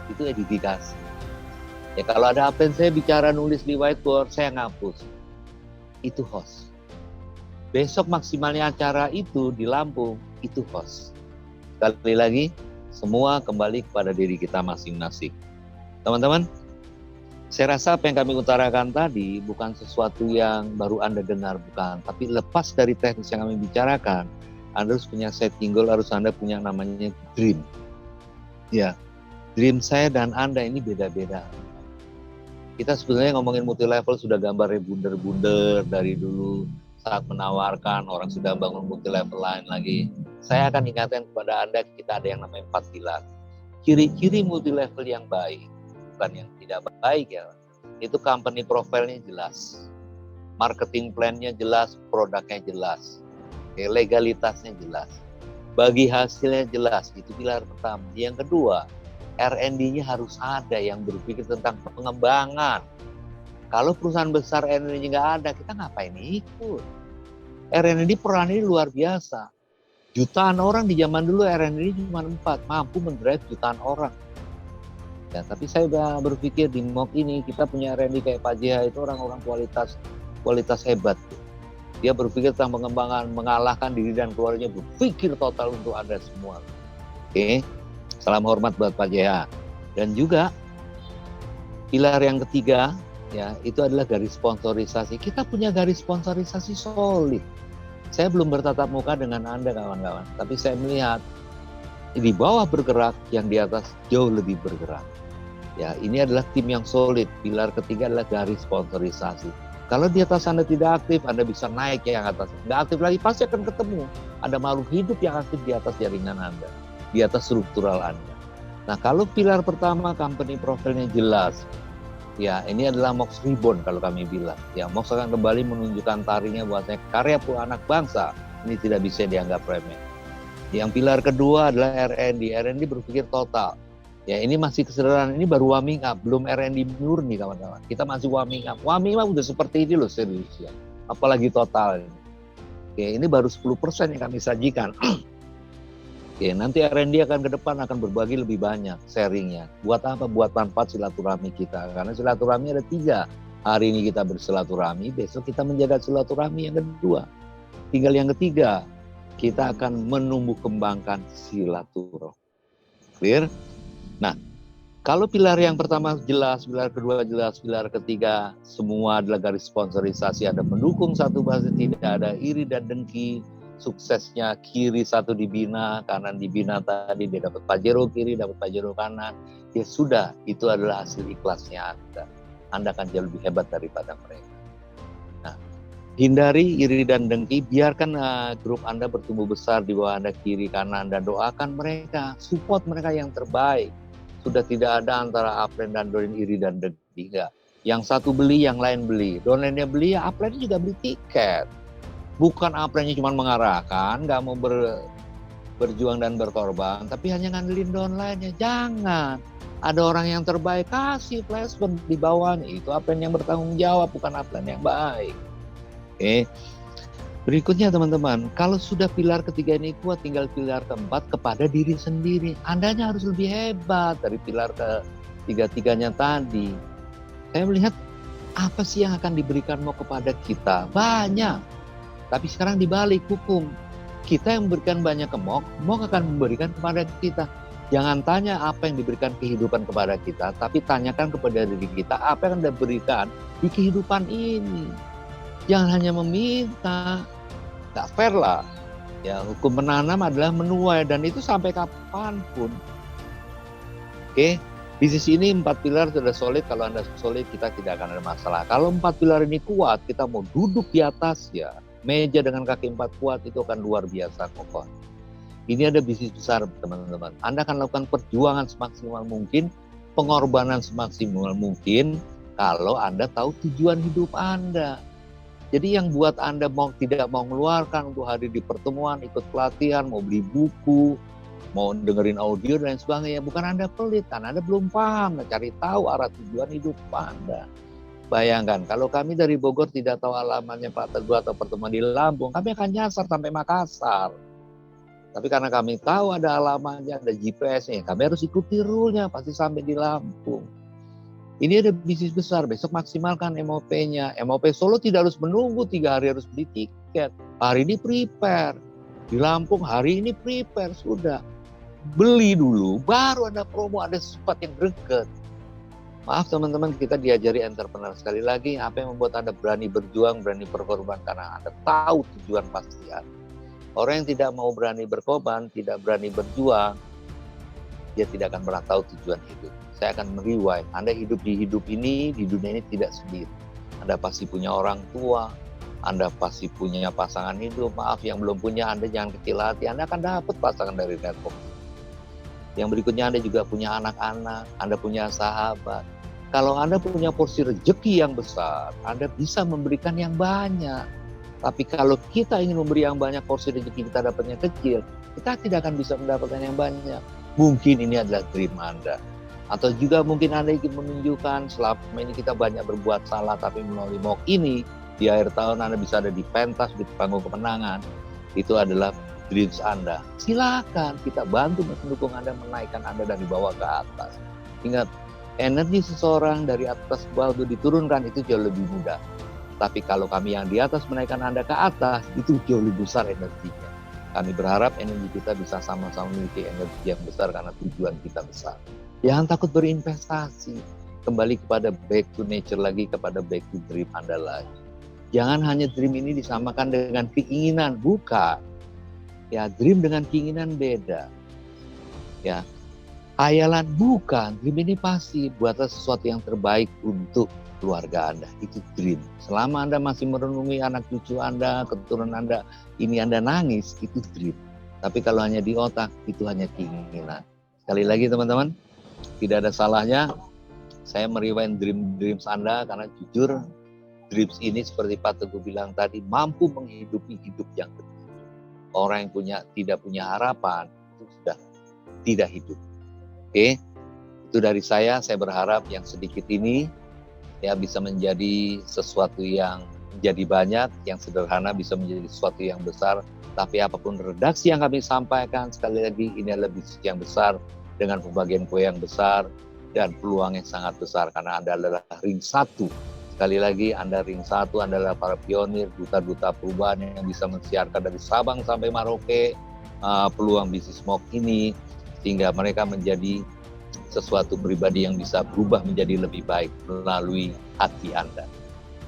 Itu edifikasi. Ya kalau ada upline saya bicara nulis di whiteboard, saya ngapus. Itu host. besok maksimalnya acara itu di Lampung, itu host. Sekali lagi, semua kembali kepada diri kita masing-masing. Teman-teman, saya rasa apa yang kami utarakan tadi bukan sesuatu yang baru Anda dengar, bukan. Tapi lepas dari teknis yang kami bicarakan, Anda harus punya setting goal, harus Anda punya namanya dream. Ya, dream saya dan Anda ini beda-beda. Kita sebenarnya ngomongin multi level sudah gambarnya bunder-bunder dari dulu saat menawarkan, orang sudah bangun multi level lain lagi. Saya akan ingatkan kepada Anda, kita ada yang namanya 4 pilar. Ciri-ciri multi level yang baik, bukan yang tidak baik ya, itu company profile-nya jelas, marketing plan-nya jelas, produknya jelas, legalitasnya jelas, bagi hasilnya jelas, itu pilar pertama. Yang kedua, R&D-nya harus ada yang berpikir tentang pengembangan. Kalau perusahaan besar R&D nggak ada, kita ngapain ikut? R&D peran ini luar biasa. Jutaan orang di zaman dulu R&D cuma 4, mampu mendrive jutaan orang. Ya, tapi saya udah berpikir di MOK ini kita punya R&D kayak Pak JH itu orang-orang kualitas hebat. Dia berpikir tentang pengembangan, mengalahkan diri dan keluarganya, berpikir total untuk Anda semua. Oke, salam hormat buat Pak JH. Dan juga pilar yang ketiga, ya, itu adalah garis sponsorisasi. Kita punya garis sponsorisasi solid. Saya belum bertatap muka dengan Anda kawan-kawan, tapi saya melihat di bawah bergerak, yang di atas jauh lebih bergerak. Ya, ini adalah tim yang solid. Pilar ketiga adalah garis sponsorisasi. Kalau di atas Anda tidak aktif, Anda bisa naik yang atas. Nggak aktif lagi, pasti akan ketemu. Ada makhluk hidup yang aktif di atas jaringan Anda, di atas struktural Anda. Nah, kalau pilar pertama, company profile-nya jelas. Ya, ini adalah MOX Reborn kalau kami bilang. Ya, MOX akan kembali menunjukkan tarinya bahwasanya karya pula anak bangsa ini tidak bisa dianggap remeh. Yang pilar kedua adalah R&D. R&D berpikir total. Ya, ini masih kesederhanaan, ini baru warming up, belum R&D murni kawan-kawan. Kita masih warming up. Warming up udah seperti ini loh serius ya. Apalagi total ini. Oke, ini baru 10% yang kami sajikan. Oke, nanti R&D akan ke depan akan berbagi lebih banyak sharingnya. Buat apa? Buat manfaat silaturahmi kita. Karena silaturahmi ada 3. Hari ini kita bersilaturahmi, besok kita menjaga silaturahmi yang kedua. Tinggal yang ketiga, kita akan menumbuh kembangkan silaturahmi. Clear? Nah, kalau pilar yang pertama jelas, pilar kedua jelas, pilar ketiga semua adalah garis sponsorisasi, ada mendukung satu bahasa, tidak ada iri dan dengki. Suksesnya kiri satu dibina, kanan dibina tadi, dia dapat pajero kiri, dapat pajero kanan. Ya sudah, itu adalah hasil ikhlasnya Anda. Anda akan jauh lebih hebat daripada mereka. Nah, hindari iri dan dengki, biarkan grup Anda bertumbuh besar di bawah Anda kiri kanan dan doakan mereka, support mereka yang terbaik. Sudah tidak ada antara upline dan downline iri dan dengki. Yang satu beli, yang lain beli. Downline-nya beli, ya upline juga beli tiket. Bukan upline-nya cuma mengarahkan, nggak mau berjuang dan berkorban, tapi hanya ngandelin downline-nya. Jangan. Ada orang yang terbaik, kasih placement di bawahnya. Itu upline yang bertanggung jawab, bukan upline yang baik. Oke. Berikutnya teman-teman, kalau sudah pilar ketiga ini kuat, tinggal pilar keempat kepada diri sendiri. Andanya harus lebih hebat dari pilar ketiga-tiganya tadi. Saya melihat apa sih yang akan diberikan mau kepada kita? Banyak. Tapi sekarang dibalik hukum. Kita yang memberikan banyak ke MOK akan memberikan kepada kita. Jangan tanya apa yang diberikan kehidupan kepada kita, tapi tanyakan kepada diri kita apa yang Anda berikan di kehidupan ini. Jangan hanya meminta, nggak fair lah. Ya, hukum menanam adalah menuai dan itu sampai kapanpun. Oke, bisnis ini 4 pilar sudah solid. Kalau Anda solid, kita tidak akan ada masalah. Kalau 4 pilar ini kuat, kita mau duduk di atas ya, meja dengan kaki 4 kuat itu akan luar biasa kokoh. Ini ada bisnis besar teman-teman. Anda akan lakukan perjuangan semaksimal mungkin, pengorbanan semaksimal mungkin kalau Anda tahu tujuan hidup Anda. Jadi yang buat Anda tidak mau mengeluarkan untuk hadir di pertemuan, ikut pelatihan, mau beli buku, mau dengerin audio dan sebagainya, bukan Anda pelit, kan Anda belum paham, cari tahu arah tujuan hidup Anda. Bayangkan, kalau kami dari Bogor tidak tahu alamatnya Pak Teguh atau pertemuan di Lampung, kami akan nyasar sampai Makassar. Tapi karena kami tahu ada alamatnya, ada GPS-nya, kami harus ikuti rule-nya, pasti sampai di Lampung. Ini ada bisnis besar, besok maksimalkan MOP-nya. MOP Solo tidak harus menunggu 3 hari harus beli tiket. tiket, hari ini prepare. Di Lampung hari ini prepare, sudah. Beli dulu, baru ada promo, ada spot yang greget. Maaf teman-teman, kita diajari entrepreneur. Sekali lagi, apa yang membuat Anda berani berjuang, berani berkorban? Karena Anda tahu tujuan pasti Anda. Orang yang tidak mau berani berkorban, tidak berani berjuang, dia tidak akan pernah tahu tujuan hidup. Saya akan merewind. Anda hidup di hidup ini, di dunia ini tidak sendiri. Anda pasti punya orang tua, Anda pasti punya pasangan hidup. Maaf, yang belum punya, Anda jangan kecil hati. Anda akan dapat pasangan dari network. Yang berikutnya, Anda juga punya anak-anak, Anda punya sahabat. Kalau Anda punya porsi rezeki yang besar, Anda bisa memberikan yang banyak. Tapi kalau kita ingin memberi yang banyak, porsi rezeki kita dapatnya kecil, kita tidak akan bisa mendapatkan yang banyak. Mungkin ini adalah dream Anda. Atau juga mungkin Anda ingin menunjukkan selama ini kita banyak berbuat salah, tapi melalui MOOC ini, di akhir tahun Anda bisa ada di pentas, di panggung kemenangan. Itu adalah dreams Anda. Silakan kita bantu mendukung Anda, menaikkan Anda dari bawah ke atas. Ingat, energi seseorang dari atas ke bawah itu diturunkan itu jauh lebih mudah. Tapi kalau kami yang di atas menaikkan Anda ke atas, itu jauh lebih besar energinya. Kami berharap energi kita bisa sama-sama memiliki energi yang besar karena tujuan kita besar. Jangan takut berinvestasi. Kembali kepada back to nature lagi, kepada back to dream Anda lagi. Jangan hanya dream ini disamakan dengan keinginan, bukan. Ya, dream dengan keinginan beda. Ya, hayalan bukan. Dream ini pasti buatlah sesuatu yang terbaik untuk keluarga Anda. Itu dream. Selama Anda masih merenungi anak cucu Anda, keturunan Anda, ini Anda nangis, itu dream. Tapi kalau hanya di otak, itu hanya keinginan. Sekali lagi teman-teman, tidak ada salahnya saya merewind dreams Anda, karena jujur dreams ini seperti Pak Teguh bilang tadi, mampu menghidupi hidup yang benar. Orang yang tidak punya harapan itu sudah tidak hidup. Oke, itu dari saya berharap yang sedikit ini ya bisa menjadi sesuatu yang menjadi banyak, yang sederhana bisa menjadi sesuatu yang besar. Tapi apapun redaksi yang kami sampaikan, sekali lagi ini adalah bisnis yang besar dengan pembagian kue yang besar dan peluang yang sangat besar karena Anda adalah ring 1. Sekali lagi, Anda ring 1, Anda adalah para pionir, duta-duta perubahan yang bisa mensiarkan dari Sabang sampai Merauke peluang bisnis MOOC ini, sehingga mereka menjadi sesuatu pribadi yang bisa berubah menjadi lebih baik melalui hati Anda.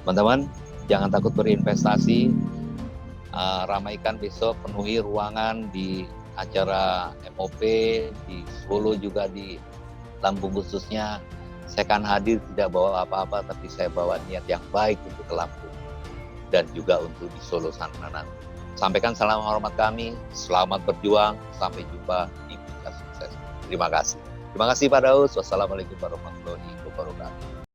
Teman-teman, jangan takut berinvestasi, ramaikan besok, penuhi ruangan di acara MOP, di Solo juga, di Lampung khususnya. Saya akan hadir tidak bawa apa-apa, tapi saya bawa niat yang baik untuk ke Lampung dan juga untuk di Solo sana nanti. Sampaikan salam hormat kami, selamat berjuang, sampai jumpa di Puncak Sukses. Terima kasih. Terima kasih Pak Daus. Wassalamualaikum warahmatullahi wabarakatuh.